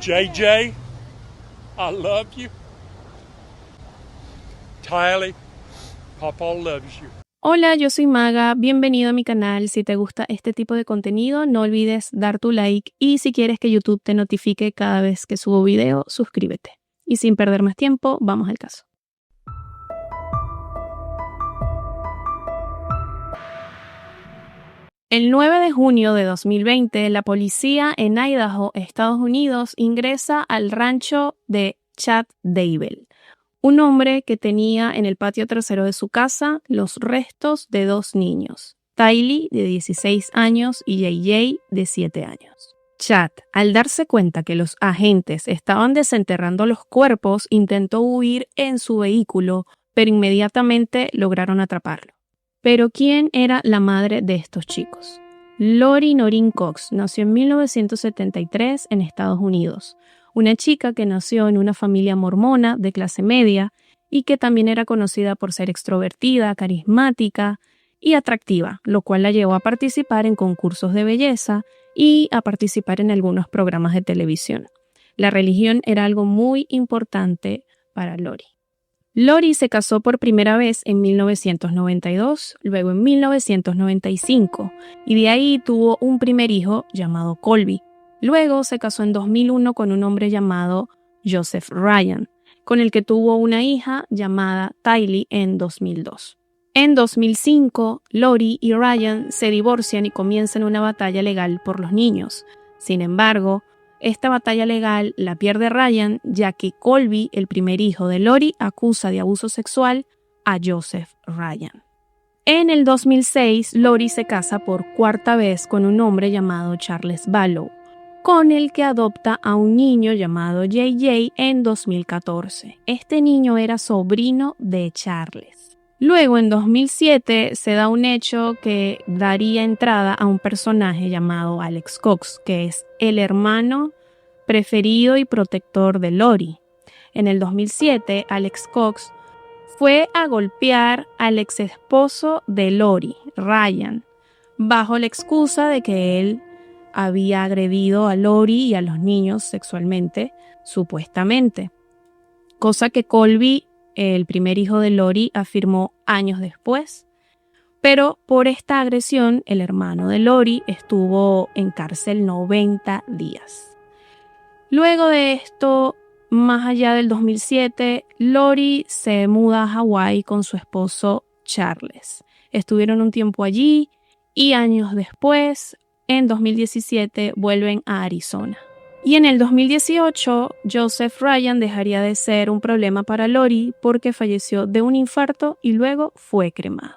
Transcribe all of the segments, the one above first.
JJ, I love you. Tylee, Papa loves you. Hola, yo soy Maga, bienvenido a mi canal. Si te gusta este tipo de contenido, no olvides dar tu like y si quieres que YouTube te notifique cada vez que subo video, suscríbete. Y sin perder más tiempo, vamos al caso. El 9 de junio de 2020, la policía en Idaho, Estados Unidos, ingresa al rancho de Chad Daybell, un hombre que tenía en el patio trasero de su casa los restos de dos niños, Tylee, de 16 años, y JJ, de 7 años. Chad, al darse cuenta que los agentes estaban desenterrando los cuerpos, intentó huir en su vehículo, pero inmediatamente lograron atraparlo. Pero ¿quién era la madre de estos chicos? Lori Noreen Cox nació en 1973 en Estados Unidos, una chica que nació en una familia mormona de clase media y que también era conocida por ser extrovertida, carismática y atractiva, lo cual la llevó a participar en concursos de belleza y a participar en algunos programas de televisión. La religión era algo muy importante para Lori. Lori se casó por primera vez en 1992, luego en 1995, y de ahí tuvo un primer hijo llamado Colby. Luego se casó en 2001 con un hombre llamado Joseph Ryan, con el que tuvo una hija llamada Tylee en 2002. En 2005, Lori y Ryan se divorcian y comienzan una batalla legal por los niños. Sin embargo, esta batalla legal la pierde Ryan, ya que Colby, el primer hijo de Lori, acusa de abuso sexual a Joseph Ryan. En el 2006, Lori se casa por cuarta vez con un hombre llamado Charles Ballow, con el que adopta a un niño llamado JJ en 2014. Este niño era sobrino de Charles. Luego, en 2007, se da un hecho que daría entrada a un personaje llamado Alex Cox, que es el hermano preferido y protector de Lori. En el 2007, Alex Cox fue a golpear al ex esposo de Lori, Ryan, bajo la excusa de que él había agredido a Lori y a los niños sexualmente, supuestamente. Cosa que Colby, el primer hijo de Lori, afirmó años después. Pero por esta agresión, el hermano de Lori estuvo en cárcel 90 días. Luego de esto, más allá del 2007, Lori se muda a Hawái con su esposo Charles. Estuvieron un tiempo allí y años después, en 2017, vuelven a Arizona. Y en el 2018, Joseph Ryan dejaría de ser un problema para Lori porque falleció de un infarto y luego fue cremado.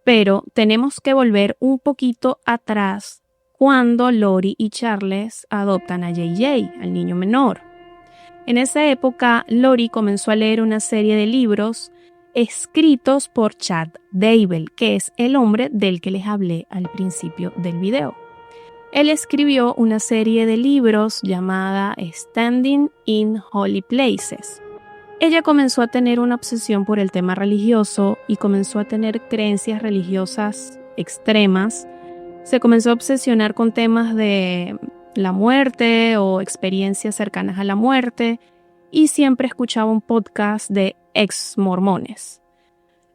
Pero tenemos que volver un poquito atrás cuando Lori y Charles adoptan a JJ, al niño menor. En esa época, Lori comenzó a leer una serie de libros escritos por Chad Daybell, que es el hombre del que les hablé al principio del video. Él escribió una serie de libros llamada Standing in Holy Places. Ella comenzó a tener una obsesión por el tema religioso y comenzó a tener creencias religiosas extremas. Se comenzó a obsesionar con temas de la muerte o experiencias cercanas a la muerte y siempre escuchaba un podcast de ex mormones.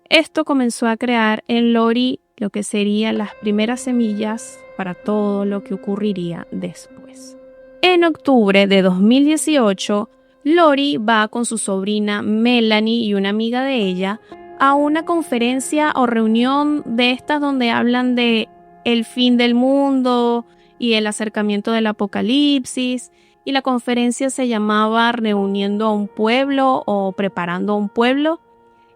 Esto comenzó a crear en Lori lo que serían las primeras semillas para todo lo que ocurriría después. En octubre de 2018, Lori va con su sobrina Melanie y una amiga de ella a una conferencia o reunión de estas donde hablan de el fin del mundo y el acercamiento del apocalipsis, y la conferencia se llamaba Reuniendo a un pueblo o Preparando a un pueblo.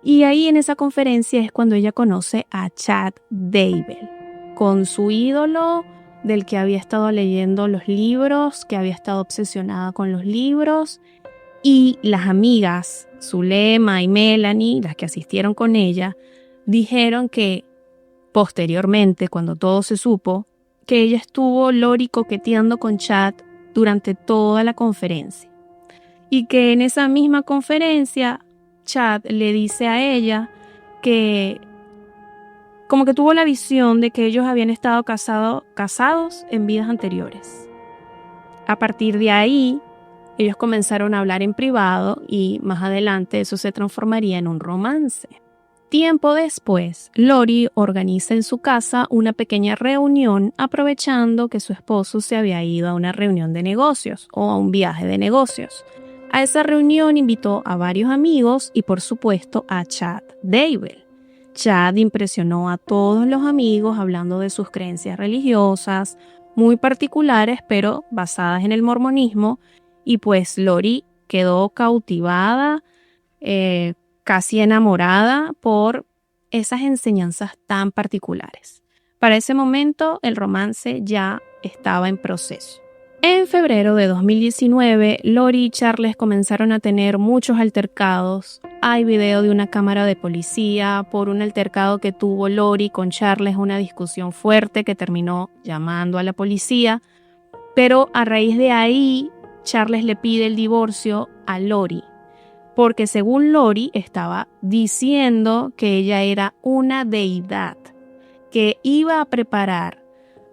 Y ahí en esa conferencia es cuando ella conoce a Chad Daybell, con su ídolo del que había estado leyendo los libros, que había estado obsesionada con los libros, y las amigas, Zulema y Melanie, las que asistieron con ella, dijeron que posteriormente, cuando todo se supo, que ella estuvo Lori coqueteando con Chad durante toda la conferencia. Y que en esa misma conferencia Chad le dice a ella que como que tuvo la visión de que ellos habían estado casados en vidas anteriores. A partir de ahí, Ellos comenzaron a hablar en privado y más adelante eso se transformaría en un romance. Tiempo después, Lori organiza en su casa una pequeña reunión aprovechando que su esposo se había ido a una reunión de negocios o a un viaje de negocios. A esa reunión invitó a varios amigos y por supuesto a Chad Daybell. Chad impresionó a todos los amigos hablando de sus creencias religiosas, muy particulares pero basadas en el mormonismo, y pues Lori quedó cautivada, casi enamorada por esas enseñanzas tan particulares. Para ese momento el romance ya estaba en proceso. En febrero de 2019, Lori y Charles comenzaron a tener muchos altercados. Hay video de una cámara de policía por un altercado que tuvo Lori con Charles, una discusión fuerte que terminó llamando a la policía. Pero a raíz de ahí, Charles le pide el divorcio a Lori, porque según Lori estaba diciendo que ella era una deidad, que iba a preparar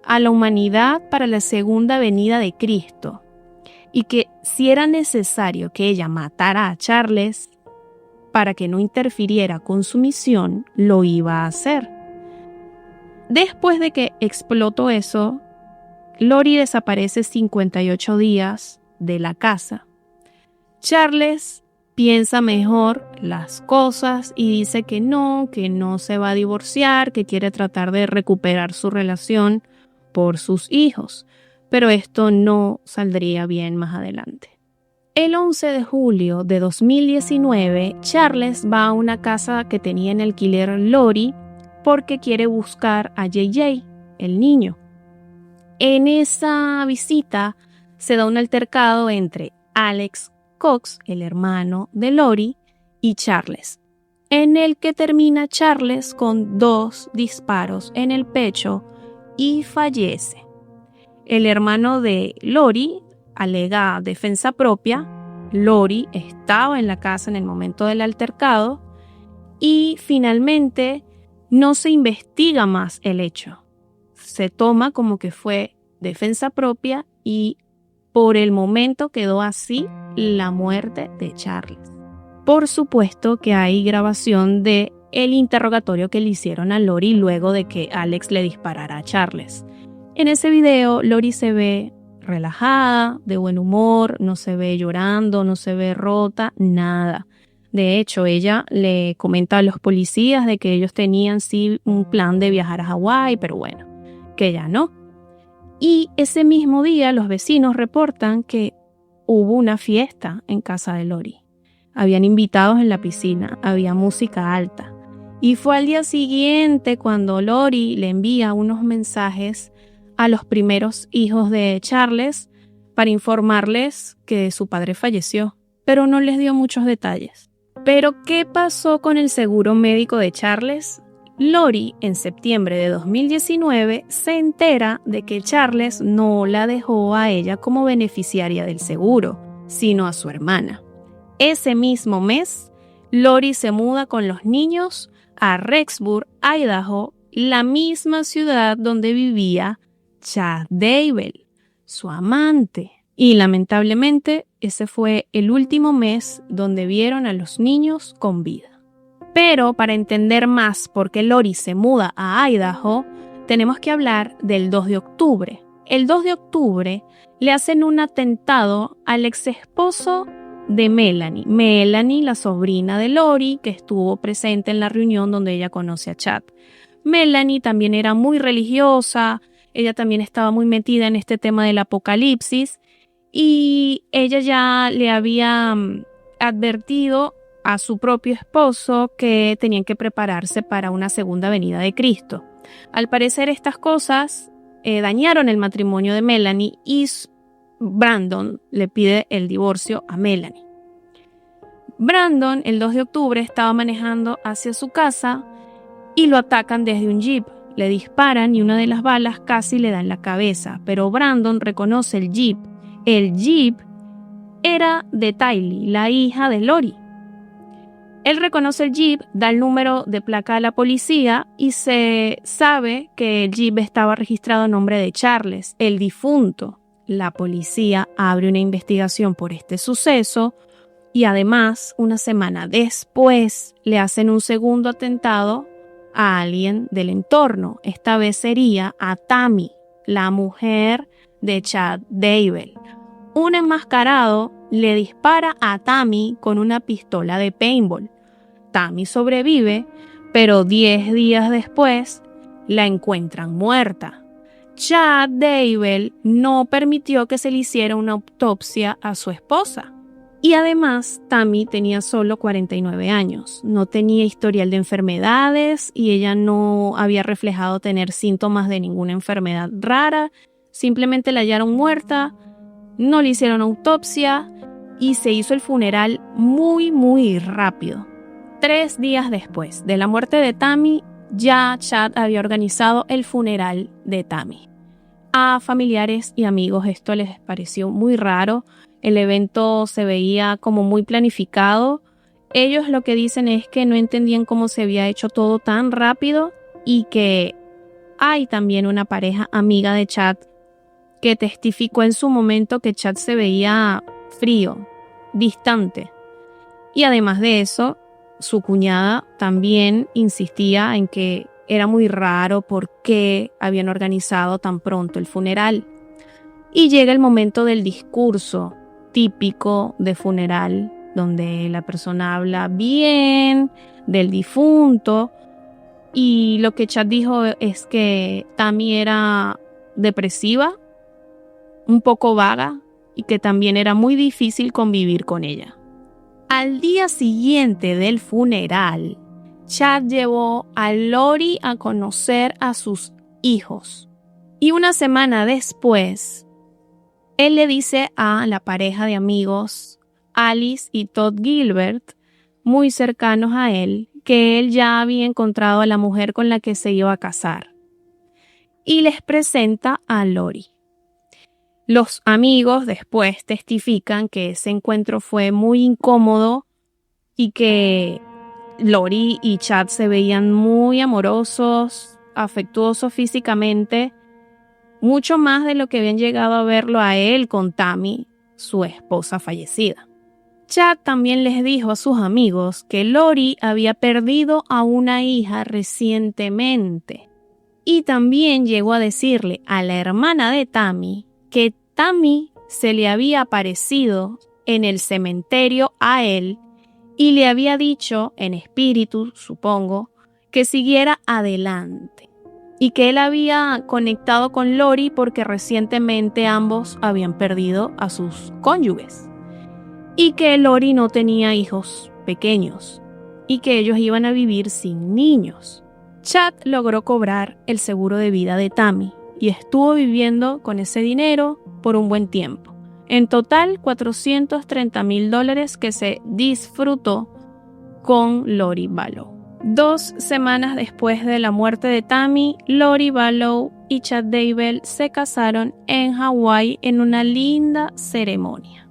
a la humanidad para la segunda venida de Cristo y que si era necesario que ella matara a Charles para que no interfiriera con su misión, lo iba a hacer. Después de que explotó eso, Lori desaparece 58 días de la casa. Charles piensa mejor las cosas y dice que no se va a divorciar, que quiere tratar de recuperar su relación por sus hijos, pero esto no saldría bien más adelante. El 11 de julio de 2019, Charles va a una casa que tenía en alquiler Lori porque quiere buscar a JJ, el niño. En esa visita se da un altercado entre Alex Cox, el hermano de Lori, y Charles, en el que termina Charles con 2 disparos en el pecho y fallece. El hermano de Lori alega defensa propia. Lori estaba en la casa en el momento del altercado y finalmente no se investiga más el hecho. Se toma como que fue defensa propia y por el momento quedó así la muerte de Charles. Por supuesto que hay grabación de el interrogatorio que le hicieron a Lori luego de que Alex le disparara a Charles. En ese video, Lori se ve relajada, de buen humor, no se ve llorando, no se ve rota, nada. De hecho, ella le comenta a los policías de que ellos tenían sí un plan de viajar a Hawái, pero bueno, que ya no. Y ese mismo día los vecinos reportan que hubo una fiesta en casa de Lori. Habían invitados en la piscina, había música alta. Y fue al día siguiente cuando Lori le envía unos mensajes a los primeros hijos de Charles para informarles que su padre falleció, pero no les dio muchos detalles. ¿Pero qué pasó con el seguro médico de Charles? Lori, en septiembre de 2019, se entera de que Charles no la dejó a ella como beneficiaria del seguro, sino a su hermana. Ese mismo mes, Lori se muda con los niños a Rexburg, Idaho, la misma ciudad donde vivía Chad Daybell, su amante. Y lamentablemente, ese fue el último mes donde vieron a los niños con vida. Pero para entender más por qué Lori se muda a Idaho, tenemos que hablar del 2 de octubre. El 2 de octubre le hacen un atentado al exesposo de Melanie, la sobrina de Lori, que estuvo presente en la reunión donde ella conoce a Chad. Melanie también era muy religiosa, ella también estaba muy metida en este tema del apocalipsis y ella ya le había advertido a su propio esposo que tenían que prepararse para una segunda venida de Cristo. Al parecer estas cosas dañaron el matrimonio de Melanie y Brandon le pide el divorcio a Melanie. Brandon, el 2 de octubre, estaba manejando hacia su casa y lo atacan desde un jeep. Le disparan y una de las balas casi le da en la cabeza, pero Brandon reconoce el jeep. El jeep era de Tylee, la hija de Lori. Él reconoce el jeep, da el número de placa a la policía y se sabe que el jeep estaba registrado a nombre de Charles, el difunto. la policía abre una investigación por este suceso y además, una semana después, le hacen un segundo atentado a alguien del entorno. Esta vez sería a Tammy, la mujer de Chad Daybell. Un enmascarado le dispara a Tammy con una pistola de paintball. Tammy sobrevive, pero 10 días después la encuentran muerta. Chad Daybell no permitió que se le hiciera una autopsia a su esposa. Y además, Tammy tenía solo 49 años, no tenía historial de enfermedades y ella no había reflejado tener síntomas de ninguna enfermedad rara. Simplemente la hallaron muerta, no le hicieron autopsia y se hizo el funeral muy rápido. 3 días después de la muerte de Tammy, ya Chad había organizado el funeral de Tammy. A familiares y amigos esto les pareció muy raro. El evento se veía como muy planificado. Ellos lo que dicen es que no entendían cómo se había hecho todo tan rápido y que hay también una pareja amiga de Chad que testificó en su momento que Chad se veía frío, distante. Y además de eso, su cuñada también insistía en que era muy raro por qué habían organizado tan pronto el funeral. Y llega el momento del discurso típico de funeral, donde la persona habla bien del difunto. Y lo que Chad dijo es que Tammy era depresiva, un poco vaga y que también era muy difícil convivir con ella. Al día siguiente del funeral, Chad llevó a Lori a conocer a sus hijos. Y una semana después, él le dice a la pareja de amigos, Alice y Todd Gilbert, muy cercanos a él, que él ya había encontrado a la mujer con la que se iba a casar. Y les presenta a Lori. Los amigos después testifican que ese encuentro fue muy incómodo y que Lori y Chad se veían muy amorosos, afectuosos físicamente, mucho más de lo que habían llegado a verlo a él con Tammy, su esposa fallecida. Chad también les dijo a sus amigos que Lori había perdido a una hija recientemente y también llegó a decirle a la hermana de Tammy que Tammy se le había aparecido en el cementerio a él y le había dicho, en espíritu, supongo, que siguiera adelante y que él había conectado con Lori porque recientemente ambos habían perdido a sus cónyuges y que Lori no tenía hijos pequeños y que ellos iban a vivir sin niños. Chad logró cobrar el seguro de vida de Tammy y estuvo viviendo con ese dinero por un buen tiempo. En total, $430,000 que se disfrutó con Lori Vallow. 2 semanas después de la muerte de Tammy, Lori Vallow y Chad Daybell se casaron en Hawái en una linda ceremonia.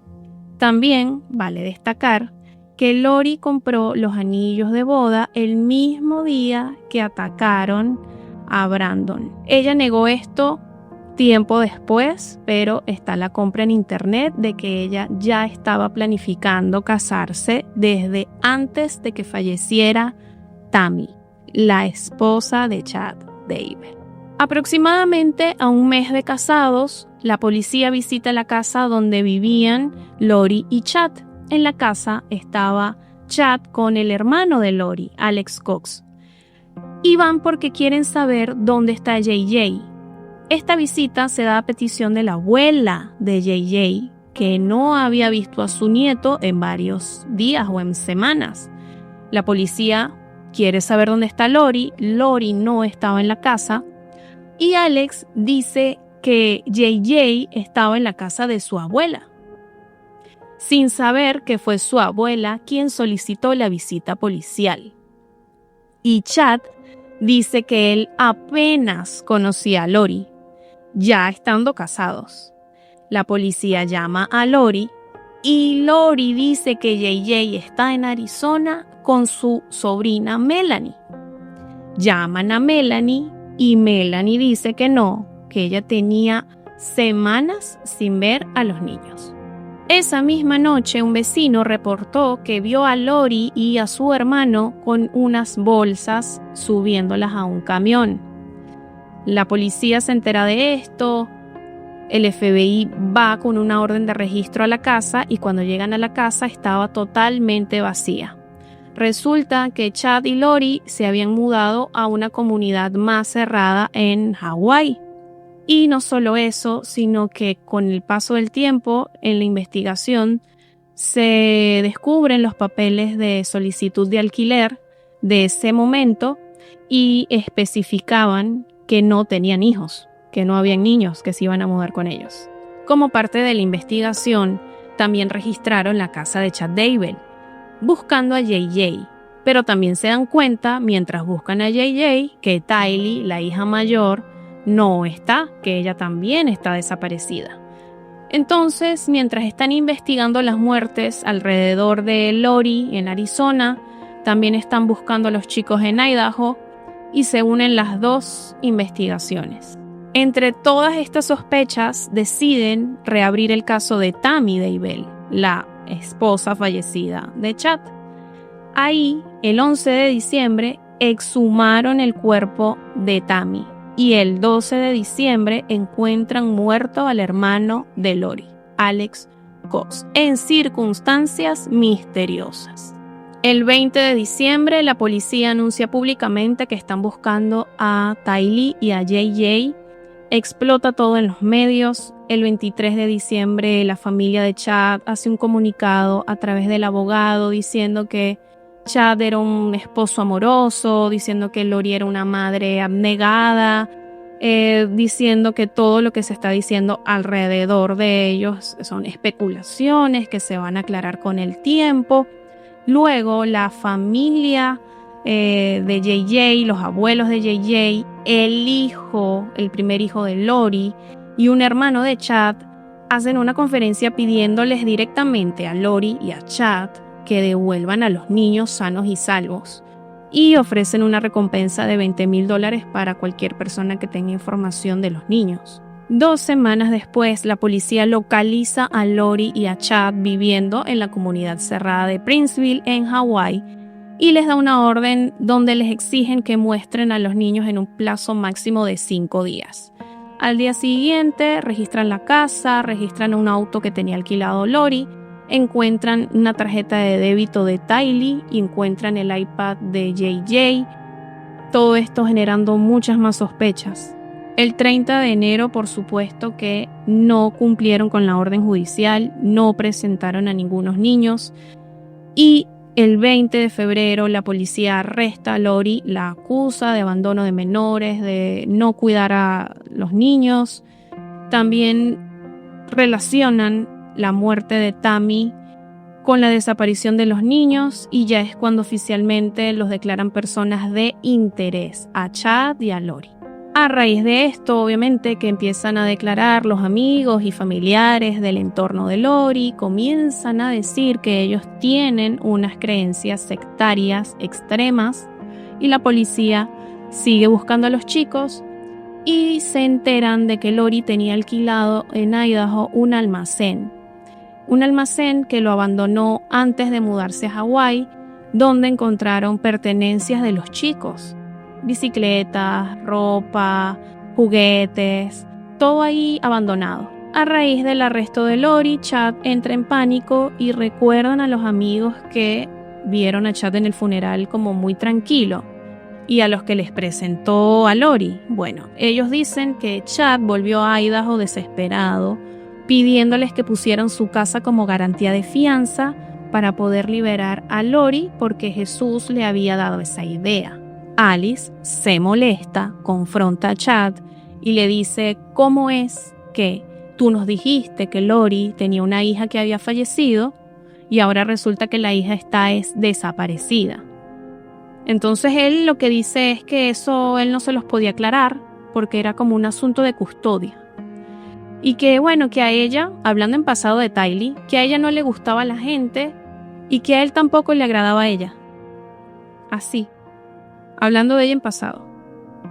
También vale destacar que Lori compró los anillos de boda el mismo día que atacaron a Brandon. Ella negó esto tiempo después, pero está la compra en internet de que ella ya estaba planificando casarse desde antes de que falleciera Tammy, la esposa de Chad Daybell. Aproximadamente a un mes de casados, la policía visita la casa donde vivían Lori y Chad. En la casa estaba Chad con el hermano de Lori, Alex Cox. Y van porque quieren saber dónde está JJ. Esta visita se da a petición de la abuela de JJ, que no había visto a su nieto en varios días o en semanas. La policía quiere saber dónde está Lori. Lori no estaba en la casa. Y Alex dice que JJ estaba en la casa de su abuela, sin saber que fue su abuela quien solicitó la visita policial. Y Chad dice que él apenas conocía a Lori, ya estando casados. La policía llama a Lori y Lori dice que JJ está en Arizona con su sobrina Melanie. Llaman a Melanie y Melanie dice que no, que ella tenía semanas sin ver a los niños. Esa misma noche, un vecino reportó que vio a Lori y a su hermano con unas bolsas subiéndolas a un camión. La policía se entera de esto, el FBI va con una orden de registro a la casa y cuando llegan a la casa estaba totalmente vacía. Resulta que Chad y Lori se habían mudado a una comunidad más cerrada en Hawái. Y no solo eso, sino que con el paso del tiempo en la investigación se descubren los papeles de solicitud de alquiler de ese momento y especificaban que no tenían hijos, que no habían niños que se iban a mudar con ellos. Como parte de la investigación, también registraron la casa de Chad Daybell, buscando a JJ, pero también se dan cuenta, mientras buscan a JJ, que Tylee, la hija mayor, no está, que ella también está desaparecida. Entonces, mientras están investigando las muertes alrededor de Lori en Arizona, también están buscando a los chicos en Idaho y se unen las dos investigaciones. Entre todas estas sospechas, deciden reabrir el caso de Tammy Daybell, la esposa fallecida de Chad. Ahí, el 11 de diciembre, exhumaron el cuerpo de Tammy y el 12 de diciembre encuentran muerto al hermano de Lori, Alex Cox, en circunstancias misteriosas. El 20 de diciembre, la policía anuncia públicamente que están buscando a Tylee y a JJ. Explota todo en los medios. El 23 de diciembre, la familia de Chad hace un comunicado a través del abogado diciendo que Chad era un esposo amoroso, diciendo que Lori era una madre abnegada, diciendo que todo lo que se está diciendo alrededor de ellos son especulaciones que se van a aclarar con el tiempo. Luego, la familia de JJ, los abuelos de JJ, el primer hijo de Lori y un hermano de Chad hacen una conferencia pidiéndoles directamente a Lori y a Chad que devuelvan a los niños sanos y salvos y ofrecen una recompensa de $20,000 para cualquier persona que tenga información de los niños. 2 semanas después, la policía localiza a Lori y a Chad viviendo en la comunidad cerrada de Princeville, en Hawái, y les da una orden donde les exigen que muestren a los niños en un plazo máximo de 5 días. Al día siguiente, registran la casa, registran un auto que tenía alquilado Lori, encuentran una tarjeta de débito de Tylee y encuentran el iPad de JJ. Todo esto generando muchas más sospechas. El 30 de enero, por supuesto que no cumplieron con la orden judicial, no presentaron a ningunos niños. Y el 20 de febrero la policía arresta a Lori, la acusa de abandono de menores, de no cuidar a los niños. También relacionan la muerte de Tammy con la desaparición de los niños y ya es cuando oficialmente los declaran personas de interés a Chad y a Lori. A raíz de esto, obviamente, que empiezan a declarar los amigos y familiares del entorno de Lori, comienzan a decir que ellos tienen unas creencias sectarias extremas y la policía sigue buscando a los chicos y se enteran de que Lori tenía alquilado en Idaho un almacén que lo abandonó antes de mudarse a Hawái, donde encontraron pertenencias de los chicos. Bicicletas, ropa, juguetes, todo ahí abandonado. A raíz del arresto de Lori, Chad entra en pánico y recuerdan a los amigos que vieron a Chad en el funeral como muy tranquilo y a los que les presentó a Lori. Bueno, ellos dicen que Chad volvió a Idaho desesperado, pidiéndoles que pusieran su casa como garantía de fianza para poder liberar a Lori porque Jesús le había dado esa idea. Alice se molesta, confronta a Chad y le dice: ¿cómo es que tú nos dijiste que Lori tenía una hija que había fallecido y ahora resulta que la hija está desaparecida? Entonces él lo que dice es que eso él no se los podía aclarar porque era como un asunto de custodia. Y que bueno, que a ella, hablando en pasado de Tylee, que a ella no le gustaba la gente y que a él tampoco le agradaba a ella. Así. Hablando de ella en pasado.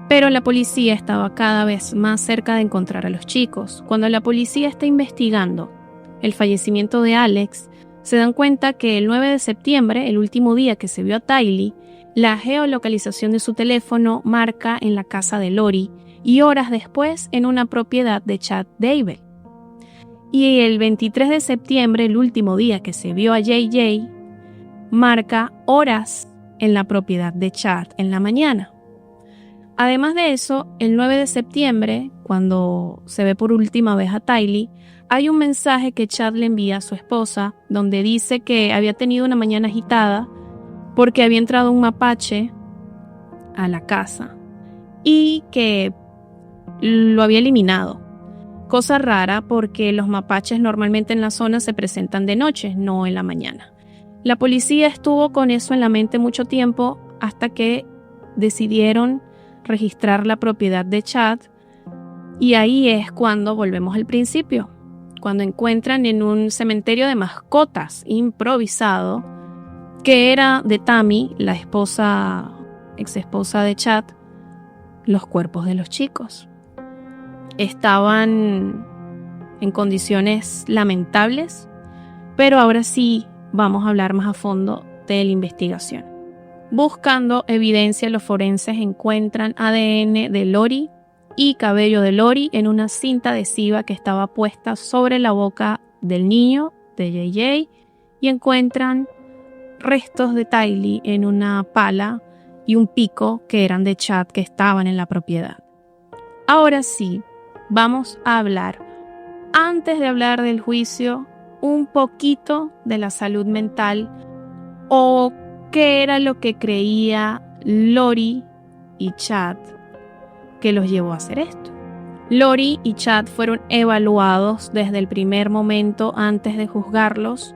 Pero la policía estaba cada vez más cerca de encontrar a los chicos. Cuando la policía está investigando el fallecimiento de Alex, se dan cuenta que el 9 de septiembre, el último día que se vio a Tylee, la geolocalización de su teléfono marca en la casa de Lori y horas después en una propiedad de Chad Daybell. Y el 23 de septiembre, el último día que se vio a JJ, marca horas en la propiedad de Chad en la mañana. Además de eso, el 9 de septiembre, cuando se ve por última vez a Tylee, hay un mensaje que Chad le envía a su esposa donde dice que había tenido una mañana agitada porque había entrado un mapache a la casa y que lo había eliminado. Cosa rara porque los mapaches normalmente en la zona se presentan de noche, no en la mañana. La policía estuvo con eso en la mente mucho tiempo hasta que decidieron registrar la propiedad de Chad, y ahí es cuando volvemos al principio, cuando encuentran en un cementerio de mascotas improvisado, que era de Tammy, la ex esposa de Chad, los cuerpos de los chicos. Estaban en condiciones lamentables, pero ahora sí vamos a hablar más a fondo de la investigación. Buscando evidencia, los forenses encuentran ADN de Lori y cabello de Lori en una cinta adhesiva que estaba puesta sobre la boca del niño, de JJ, y encuentran restos de Tylee en una pala y un pico que eran de Chad que estaban en la propiedad. Ahora sí, vamos a hablar, antes de hablar del juicio, un poquito de la salud mental o qué era lo que creía Lori y Chad que los llevó a hacer esto. Lori y Chad fueron evaluados desde el primer momento antes de juzgarlos,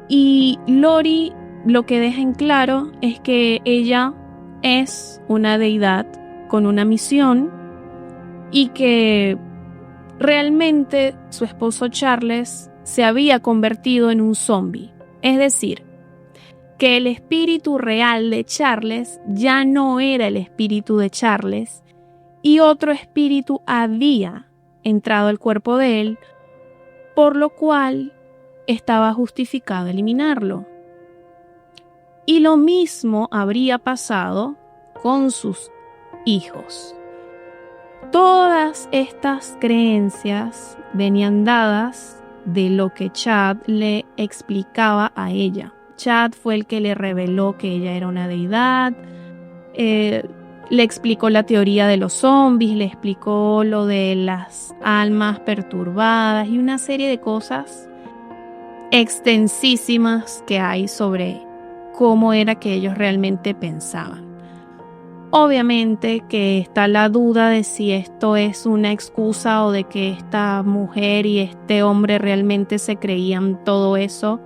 y Lori lo que deja en claro es que ella es una deidad con una misión y que realmente su esposo Charles se había convertido en un zombie. Es decir, que el espíritu real de Charles ya no era el espíritu de Charles y otro espíritu había entrado al cuerpo de él, por lo cual estaba justificado eliminarlo. Y lo mismo habría pasado con sus hijos. Todas estas creencias venían dadas de lo que Chad le explicaba a ella. Chad fue el que le reveló que ella era una deidad, le explicó la teoría de los zombies, le explicó lo de las almas perturbadas y una serie de cosas extensísimas que hay sobre cómo era que ellos realmente pensaban. Obviamente que está la duda de si esto es una excusa o de que esta mujer y este hombre realmente se creían todo eso,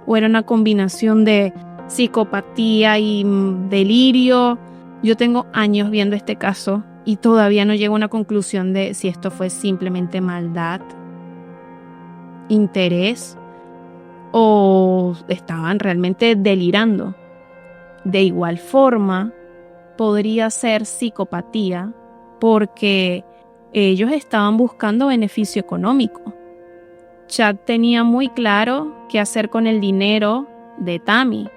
o era una combinación de psicopatía y delirio. Yo tengo años viendo este caso y todavía no llego a una conclusión de si esto fue simplemente maldad, interés o estaban realmente delirando. De igual forma, podría ser psicopatía porque ellos estaban buscando beneficio económico. Chad tenía muy claro qué hacer con el dinero de Tammy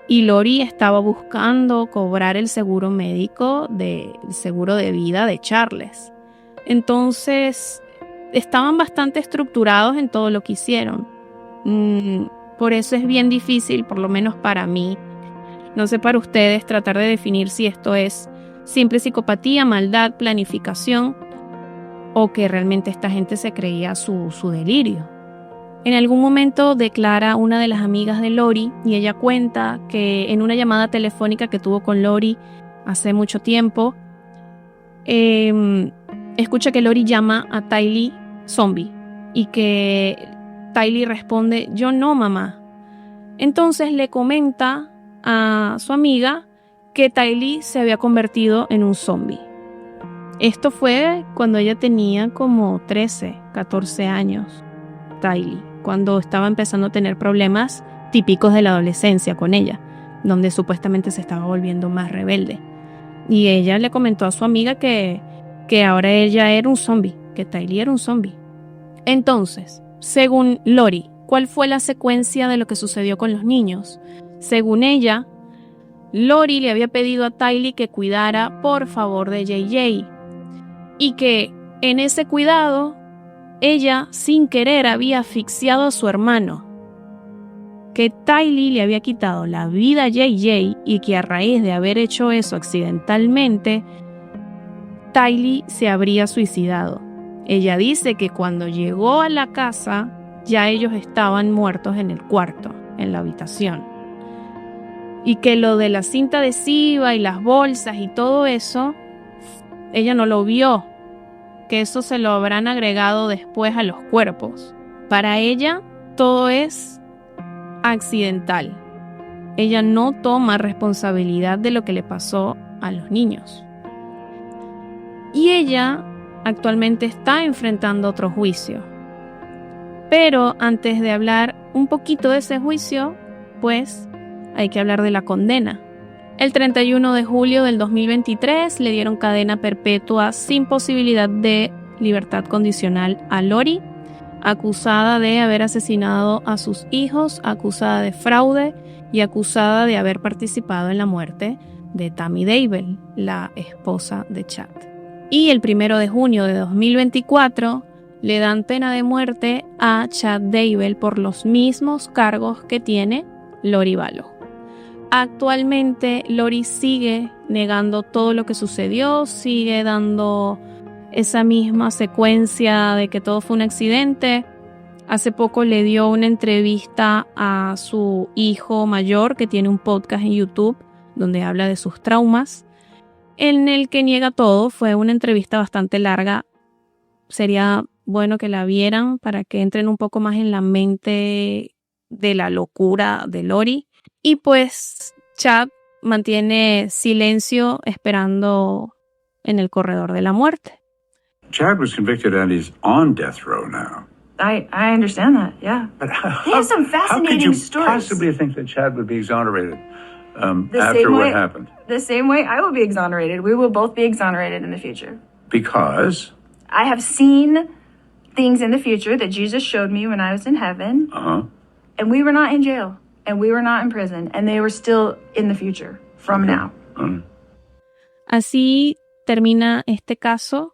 y Lori estaba buscando cobrar el seguro médico el seguro de vida de Charles. Entonces, estaban bastante estructurados en todo lo que hicieron. Por eso es bien difícil, por lo menos para mí, no sé para ustedes, tratar de definir si esto es simple psicopatía, maldad, planificación o que realmente esta gente se creía su delirio. En algún momento declara una de las amigas de Lori y ella cuenta que en una llamada telefónica que tuvo con Lori hace mucho tiempo, escucha que Lori llama a Tylee zombie y que Tylee responde: yo no, mamá. Entonces le comenta a su amiga que Tylee se había convertido en un zombie. Esto fue cuando ella tenía como 13, 14 años, Tylee, cuando estaba empezando a tener problemas típicos de la adolescencia con ella, donde supuestamente se estaba volviendo más rebelde. Y ella le comentó a su amiga que ahora ella era un zombie, que Tylee era un zombie. Entonces, según Lori, ¿cuál fue la secuencia de lo que sucedió con los niños? Según ella, Lori le había pedido a Tylee que cuidara por favor de JJ y que en ese cuidado ella sin querer había asfixiado a su hermano, que Tylee le había quitado la vida a JJ y que a raíz de haber hecho eso accidentalmente, Tylee se habría suicidado. Ella dice que cuando llegó a la casa ya ellos estaban muertos en el cuarto, en la habitación. Y que lo de la cinta adhesiva y las bolsas y todo eso, ella no lo vio, que eso se lo habrán agregado después a los cuerpos. Para ella, todo es accidental. Ella no toma responsabilidad de lo que le pasó a los niños. Y ella actualmente está enfrentando otro juicio. Pero antes de hablar un poquito de ese juicio, pues hay que hablar de la condena. El 31 de julio del 2023 le dieron cadena perpetua sin posibilidad de libertad condicional a Lori, acusada de haber asesinado a sus hijos, acusada de fraude y acusada de haber participado en la muerte de Tammy Daybell, la esposa de Chad. Y el 1 de junio de 2024 le dan pena de muerte a Chad Daybell por los mismos cargos que tiene Lori Vallow. Actualmente Lori sigue negando todo lo que sucedió, sigue dando esa misma secuencia de que todo fue un accidente. Hace poco le dio una entrevista a su hijo mayor, que tiene un podcast en YouTube donde habla de sus traumas, en el que niega todo. Fue una entrevista bastante larga. Sería bueno que la vieran para que entren un poco más en la mente de la locura de Lori. Y pues Chad mantiene silencio esperando en el corredor de la muerte. Chad was convicted and he's on death row now. I understand that, yeah. But They have some how could fascinating you stories. possibly think that Chad would be exonerated The after same what way- happened? The same way I will be exonerated. We will both be exonerated in the future. Because, I have seen things in the future that Jesus showed me when I was in heaven, and we were not in jail, and we were not in prison, and they were still in the future from now. Así termina este caso,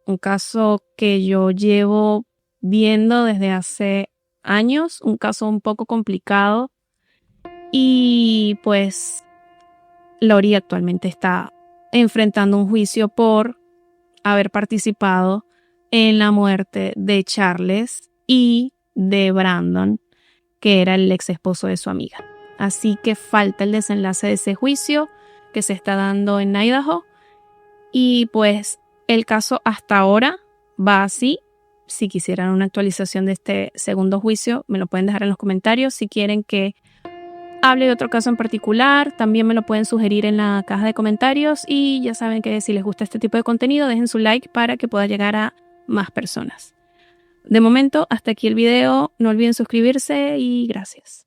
un caso que yo llevo viendo desde hace años, un caso un poco complicado, y pues Lori actualmente está enfrentando un juicio por haber participado en la muerte de Charles y de Brandon, que era el ex esposo de su amiga. Así que falta el desenlace de ese juicio que se está dando en Idaho. Y pues el caso hasta ahora va así. Si quisieran una actualización de este segundo juicio, me lo pueden dejar en los comentarios. Si quieren que hable de otro caso en particular, también me lo pueden sugerir en la caja de comentarios. Y ya saben que si les gusta este tipo de contenido, dejen su like para que pueda llegar a más personas. De momento, hasta aquí el video. No olviden suscribirse y gracias.